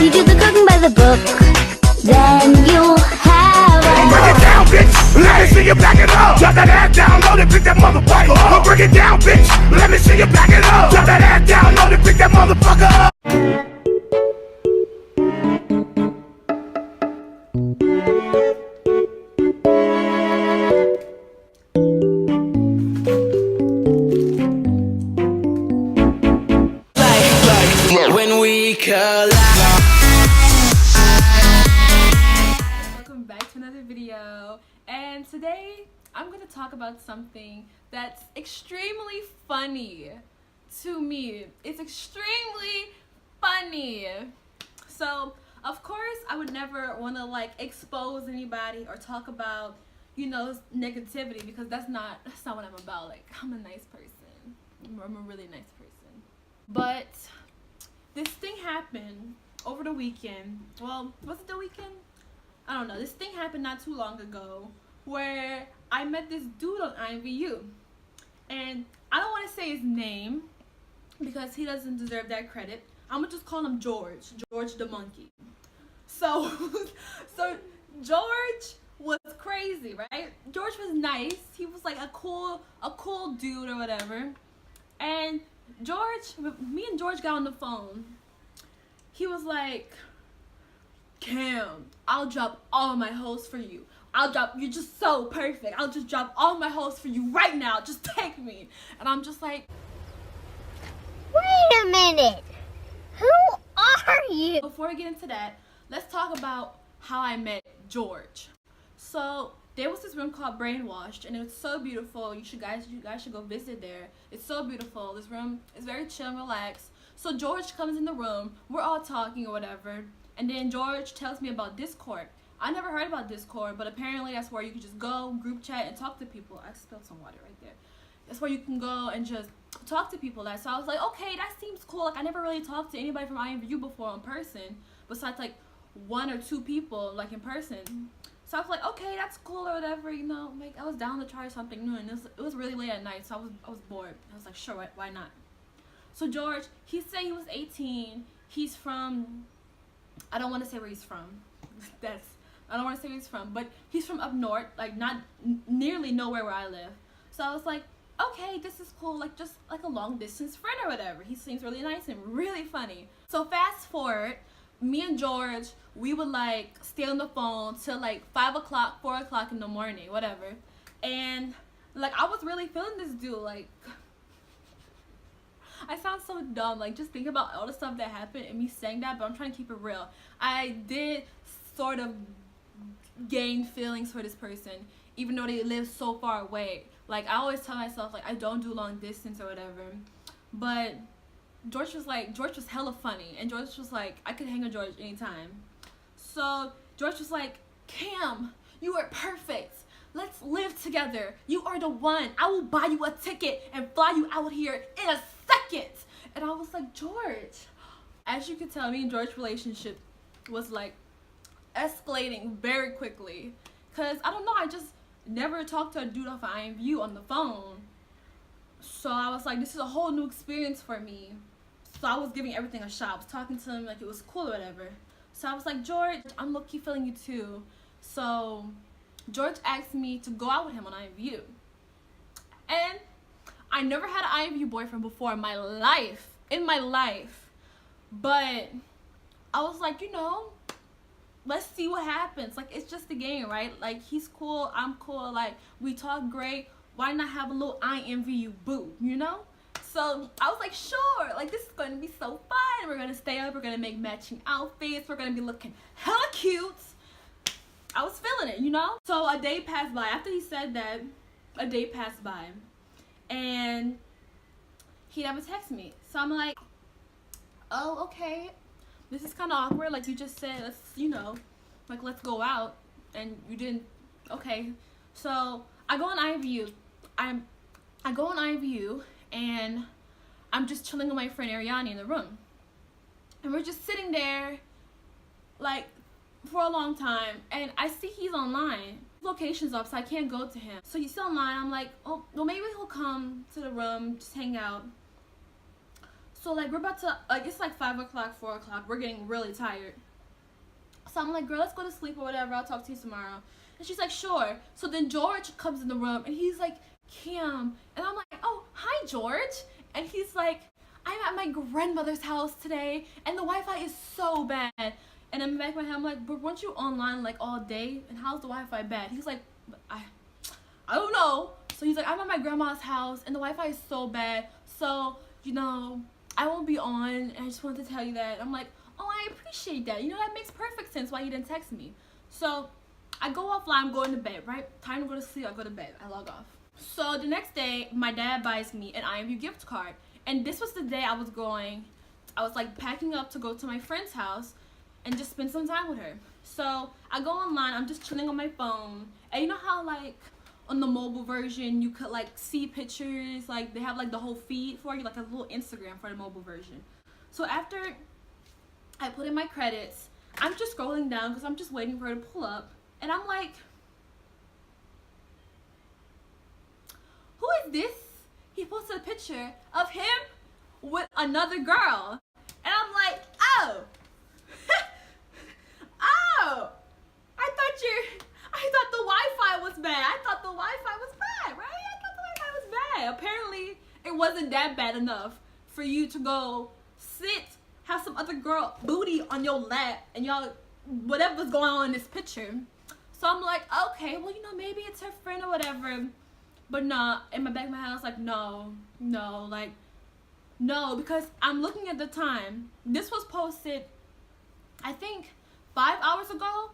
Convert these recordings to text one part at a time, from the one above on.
you do the cooking by the book, then you'll have a... Break it down, bitch. Let me see you back it up. Drop that ass down, load it, pick that motherfucker up. Break it down, bitch. Let me see you back it up. Drop that ass down, load it, pick that motherfucker up. When we collide. Welcome back to another video, and today I'm going to talk about something that's extremely funny to me. It's extremely funny. So of course I would never want to like expose anybody or talk about, you know, negativity, because that's not what I'm about. Like, I'm a nice person. I'm a really nice person. But this thing happened over the weekend. Well, was it the weekend? I don't know. This thing happened not too long ago where I met this dude on IMVU. And I don't want to say his name because he doesn't deserve that credit. I'm going to just call him George. George the monkey. So George was crazy, right? George was nice. He was like a cool dude or whatever. And me and George got on the phone. He was like, Cam, I'll drop all of my hoes for you. You're just so perfect. I'll just drop all my hoes for you right now. Just take me. And I'm just like, Wait a minute! Who are you? before we get into that, let's talk about how I met George. So there was this room called Brainwashed, and it was so beautiful. You guys should go visit there. It's so beautiful. This room is very chill and relaxed. So George comes in the room. We're all talking or whatever, and then George tells me about Discord. I never heard about Discord, but apparently that's where you can just go group chat and talk to people. I spilled some water right there. That's where you can go and just talk to people. So I was like, okay, that seems cool. Like, I never really talked to anybody from IMVU before in person, besides like 1 or 2 people like in person. So I was like, okay, that's cool or whatever, you know. Like, I was down to try something new, and it was really late at night, so I was bored. I was like, sure, why not? So George, he said he was 18. He's from, I don't want to say where he's from. I don't want to say where he's from, but he's from up north, like not nearly nowhere where I live. So I was like, okay, this is cool, like just like a long distance friend or whatever. He seems really nice and really funny. So fast forward, me and George, we would like stay on the phone till like 5 o'clock, 4 o'clock in the morning, whatever. And like, I was really feeling this dude. Like, I sound so dumb, like just think about all the stuff that happened and me saying that, but I'm trying to keep it real. I did sort of gain feelings for this person, even though they live so far away. Like, I always tell myself, like, I don't do long distance or whatever. But George was hella funny, and George was like, I could hang with George anytime. So George was like, Cam, you are perfect. Let's live together. You are the one. I will buy you a ticket and fly you out here in a second. And I was like, George. As you can tell, me and George's relationship was like escalating very quickly. Cause I don't know, I just never talked to a dude off of IMVU on the phone. So I was like, this is a whole new experience for me. So I was giving everything a shot. I was talking to him like it was cool or whatever. So I was like, George, I'm low-key feeling you too. So George asked me to go out with him on IMVU. And I never had an IMVU boyfriend before in my life. But I was like, you know, let's see what happens. Like, it's just a game, right? Like, he's cool, I'm cool, like, we talk great. Why not have a little IMVU boo, you know? So I was like, sure, like, this is going to be so fun. We're going to stay up, we're going to make matching outfits, we're going to be looking hella cute. I was feeling it, you know? So a day passed by. After he said that, a day passed by. And he never texted me. So I'm like, oh, okay. This is kind of awkward. Like, you just said, let's, you know, like, let's go out. And you didn't. Okay. So I go on IMVU. I go on IMVU, and I'm just chilling with my friend Ariani in the room. And we're just sitting there, like, for a long time. And I see he's online. Location's up, so I can't go to him. So he's still online. I'm like, oh, well, maybe he'll come to the room, just hang out. So like we're about to, like it's like 5 o'clock, 4 o'clock. We're getting really tired. So I'm like, girl, let's go to sleep or whatever. I'll talk to you tomorrow. And she's like, sure. So then George comes in the room and he's like, Cam. And I'm like, oh, hi, George. And he's like, I'm at my grandmother's house today and the Wi-Fi is so bad. And in the back of my head, I'm like, but weren't you online like all day? And how's the Wi-Fi bad? He's like, I don't know. So he's like, I'm at my grandma's house and the Wi-Fi is so bad. So, you know, I won't be on. And I just wanted to tell you that. I'm like, oh, I appreciate that. You know, that makes perfect sense why you didn't text me. So I go offline, I'm going to bed, right? Time to go to sleep, I go to bed. I log off. So the next day, my dad buys me an IMVU gift card. And this was the day I was like packing up to go to my friend's house and just spend some time with her. So I go online, I'm just chilling on my phone. And you know how like on the mobile version, you could like see pictures, like they have like the whole feed for you, like a little Instagram for the mobile version. So after I put in my credits, I'm just scrolling down because I'm just waiting for her to pull up. And I'm like, who is this? He posted a picture of him with another girl. And I'm like, oh. Oh. I thought the Wi-Fi was bad. I thought the Wi-Fi was bad, right? I thought the Wi-Fi was bad. Apparently, it wasn't that bad enough for you to go sit, have some other girl booty on your lap, and y'all, whatever's going on in this picture. So I'm like, okay, well, you know, maybe it's her friend or whatever. But nah, in my back of my head, I was like, no, because I'm looking at the time. This was posted, I think, 5 hours ago.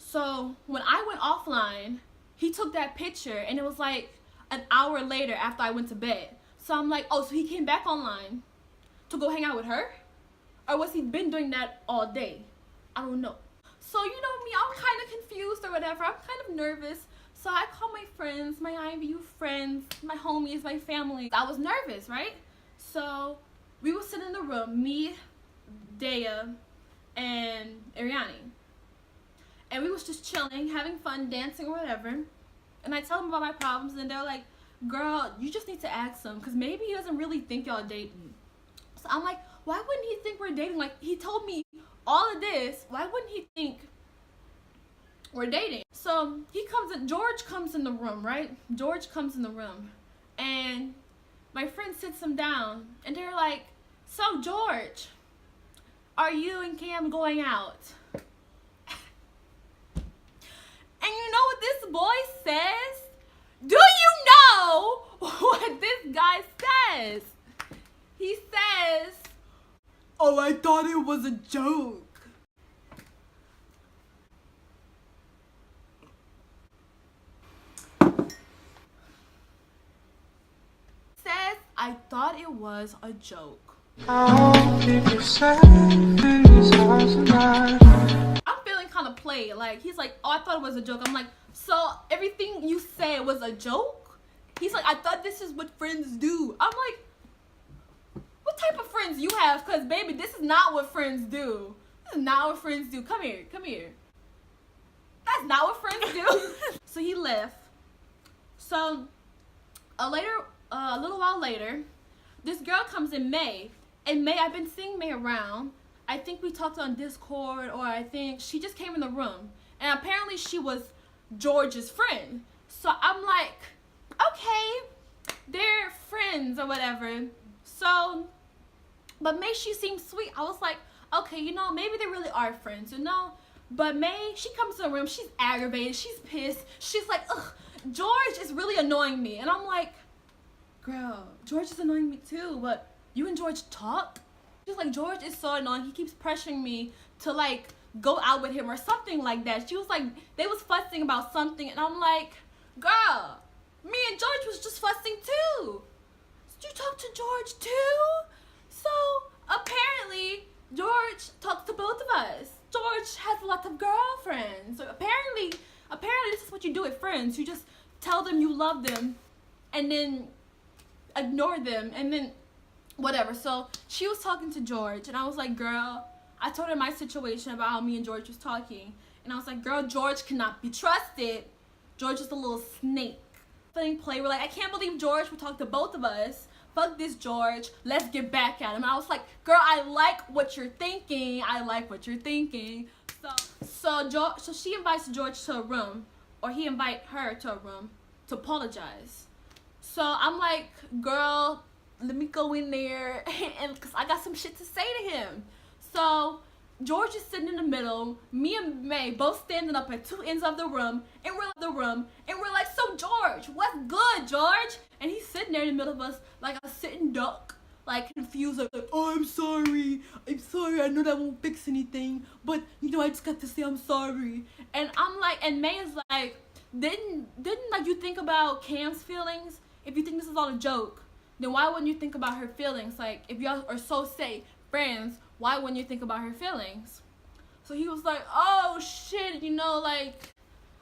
So when I went offline, he took that picture and it was like an hour later after I went to bed. So I'm like, oh, so he came back online to go hang out with her? Or was he been doing that all day? I don't know. So you know me, I'm kind of confused or whatever. I'm kind of nervous. So I call my friends, my IMVU friends, my homies, my family. I was nervous, right? So we would sit in the room, me, Dea, and Ariani. And we was just chilling, having fun, dancing or whatever. And I tell them about my problems and they're like, girl, you just need to ask him because maybe he doesn't really think y'all dating. So I'm like, why wouldn't he think we're dating? Like, he told me all of this. Why wouldn't he think we're dating? So he comes in, George comes in the room, right? George comes in the room. And my friend sits him down. And they're like, so George, are you and Cam going out? And you know what this boy says? Do you know what this guy says? He says, oh, I thought it was a joke. Says, I thought it was a joke. I'm feeling kind of played. Like, he's like, oh, I thought it was a joke. I'm like, so everything you said was a joke? He's like, I thought this is what friends do. I'm like, what type of friends you have? Because, baby, this is not what friends do. This is not what friends do. Come here. Come here. That's not what friends do. So he left. So a little while later, this girl comes in, May. And May, I've been seeing May around. I think we talked on Discord, or I think she just came in the room. And apparently she was George's friend. So I'm like, okay, they're friends or whatever. So, but May, she seemed sweet. I was like, okay, you know, maybe they really are friends, you know? But May, she comes to the room, she's aggravated, she's pissed. She's like, ugh, George is really annoying me. And I'm like, girl, George is annoying me too, but you and George talk? She's like, George is so annoying. He keeps pressuring me to like go out with him or something like that. She was like, they was fussing about something. And I'm like, girl, me and George was just fussing too. Did you talk to George too? So apparently George talks to both of us. George has a lot of girlfriends. So apparently this is what you do with friends. You just tell them you love them and then ignore them and then whatever. So she was talking to George and I was like, girl, I told her my situation about how me and George was talking. And I was like, girl, George cannot be trusted. George is a little snake. Playing play. We're like, I can't believe George would talk to both of us, fuck this George, let's get back at him. And I was like, girl, I like what you're thinking. So she invites George to a room, or he invite her to a room to apologize. So I'm like, girl, let me go in there, and because I got some shit to say to him. So George is sitting in the middle, me and May both standing up at two ends of the room, and we're like, so George, what's good, George? And he's sitting there in the middle of us like a sitting duck, like confused, like, oh, I'm sorry, I know that won't fix anything, but you know, I just got to say I'm sorry. And I'm like, and May is like, didn't like you think about Cam's feelings? If you think this is all a joke, then why wouldn't you think about her feelings? Like, if y'all are so say friends, why wouldn't you think about her feelings? So he was like, oh shit, you know, like,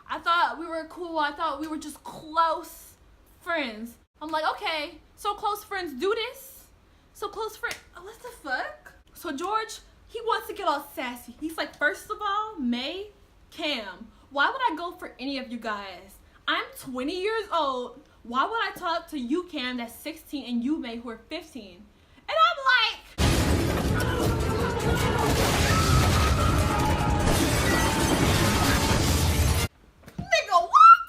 I thought we were cool, I thought we were just close friends. I'm like, okay, so close friends do this? So close friends, what the fuck? So George, he wants to get all sassy. He's like, first of all, May, Cam, why would I go for any of you guys? I'm 20 years old. Why would I talk to you, Cam, that's 16, and you, May, who are 15? And I'm like, nigga, what?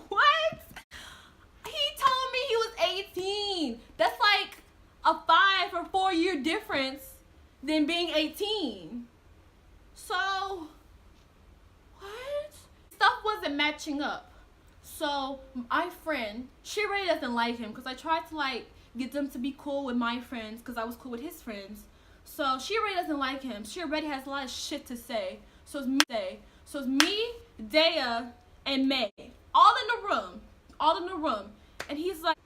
What? He told me he was 18. That's like a 5 or 4 year difference than being 18. So, what? Stuff wasn't matching up. So, my friend, she really doesn't like him because I tried to, like, get them to be cool with my friends because I was cool with his friends. So, she really doesn't like him. She already has a lot of shit to say. So, it's me, Dea, and May. All in the room. And he's like,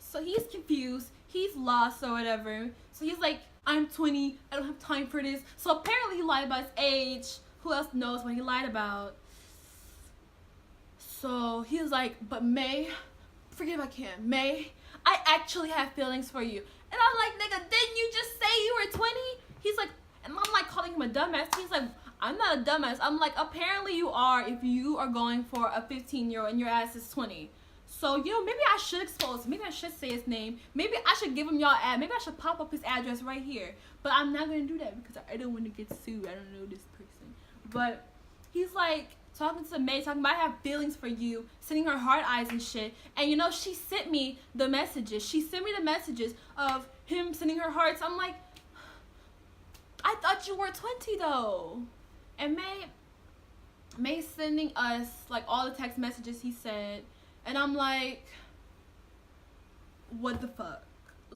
so he's confused. He's lost or whatever. So, he's like, I'm 20. I don't have time for this. So, apparently, he lied about his age. Who else knows what he lied about? So he was like, but May, forget about Cam. May, I actually have feelings for you. And I'm like, nigga, didn't you just say you were 20? He's like, and I'm like calling him a dumbass. He's like, I'm not a dumbass. I'm like, apparently you are if you are going for a 15-year-old and your ass is 20. So, you know, maybe I should expose him. Maybe I should say his name. Maybe I should give him y'all ad. Maybe I should pop up his address right here. But I'm not going to do that because I don't want to get sued. I don't know this person. But he's like, talking to May, talking about I have feelings for you, sending her heart eyes and shit. And you know, she sent me the messages. She sent me the messages of him sending her hearts. I'm like, I thought you were 20 though. And May sending us like all the text messages he said. And I'm like, what the fuck?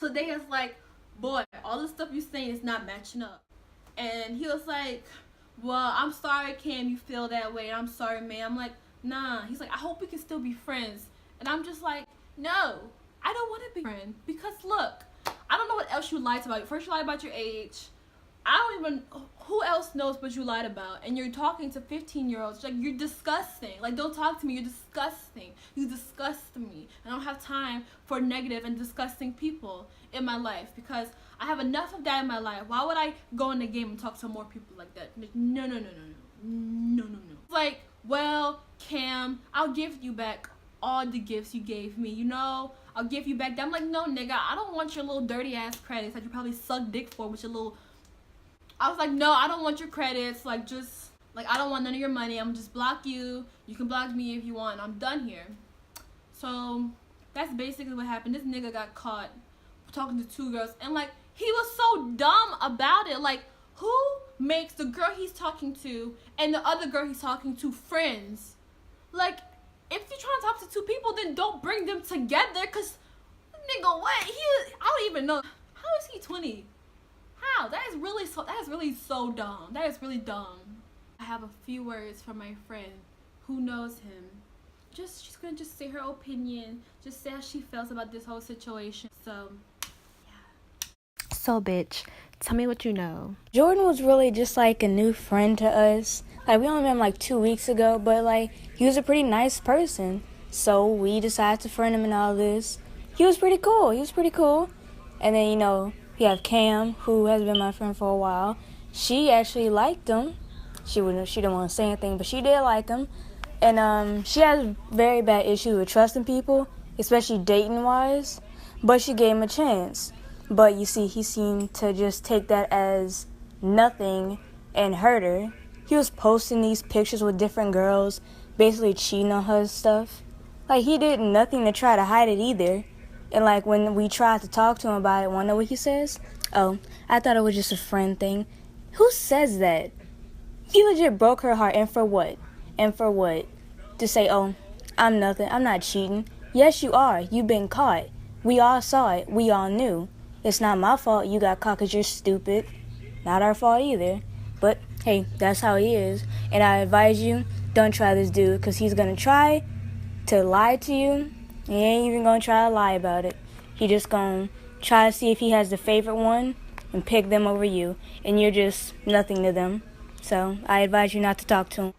So they was like, boy, all the stuff you saying is not matching up. And he was like, well, I'm sorry, Cam, you feel that way. I'm sorry, man. I'm like, nah. He's like, I hope we can still be friends. And I'm just like, no, I don't want to be friends. Because look, I don't know what else you lied about. First you lied about your age. I don't even, who else knows what you lied about? And you're talking to 15-year-olds. Like, you're disgusting. Like, don't talk to me. You're disgusting. You disgust me. I don't have time for negative and disgusting people in my life because I have enough of that in my life. Why would I go in the game and talk to more people like that? No. Like, well, Cam, I'll give you back all the gifts you gave me, you know? I'll give you back that. I'm like, no, nigga, I don't want your little dirty ass credits that you probably suck dick for with your little... I was like, no, I don't want your credits. Like, just, like, I don't want none of your money. I'm gonna just block you. You can block me if you want. I'm done here. So, that's basically what happened. This nigga got caught talking to 2 girls. And, like, he was so dumb about it. Like, who makes the girl he's talking to and the other girl he's talking to friends? Like, if you're trying to talk to 2 people, then don't bring them together. Because, nigga, what? I don't even know. How is he 20? How? That is really so dumb. That is really dumb. I have a few words for my friend who knows him. She's gonna just say her opinion, just say how she feels about this whole situation. So, yeah. So, bitch, tell me what you know. Jordan was really just like a new friend to us. Like, we only met him like 2 weeks ago, but like, he was a pretty nice person. So we decided to friend him and all this. He was pretty cool. And then, you know, we have Cam, who has been my friend for a while. She actually liked him. She didn't want to say anything, but she did like him. And she has very bad issues with trusting people. especially dating wise, but she gave him a chance. But you see, he seemed to just take that as nothing and hurt her. He was posting these pictures with different girls, basically cheating on her and stuff. Like, he did nothing to try to hide it either. And like, when we tried to talk to him about it, wanna know what he says? Oh, I thought it was just a friend thing. Who says that? He legit broke her heart, and for what? And for what? To say, oh, I'm nothing, I'm not cheating. Yes, you are. You've been caught. We all saw it. We all knew. It's not my fault you got caught because you're stupid. Not our fault either. But, hey, that's how he is. And I advise you, don't try this dude, because he's going to try to lie to you. He ain't even going to try to lie about it. He just going to try to see if he has the favorite one and pick them over you. And you're just nothing to them. So, I advise you not to talk to him.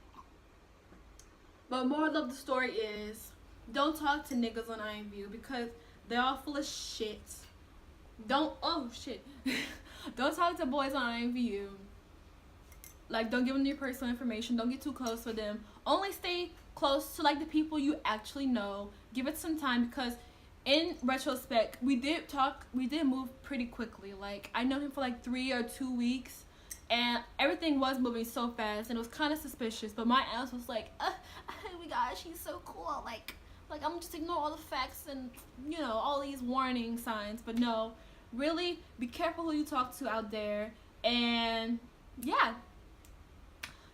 But moral of the story is, don't talk to niggas on IMVU because they're all full of shit. Don't talk to boys on IMVU. Like, don't give them your personal information. Don't get too close with them. Only stay close to, like, the people you actually know. Give it some time, because in retrospect, we did move pretty quickly. Like, I know him for like 3 or 2 weeks, and everything was moving so fast, and it was kind of suspicious. But my ass was like, oh my gosh, he's so cool. Like I'm just ignore all the facts and, you know, all these warning signs. But no, really be careful who you talk to out there. And yeah,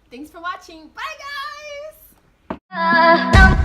thanks for watching. Bye guys.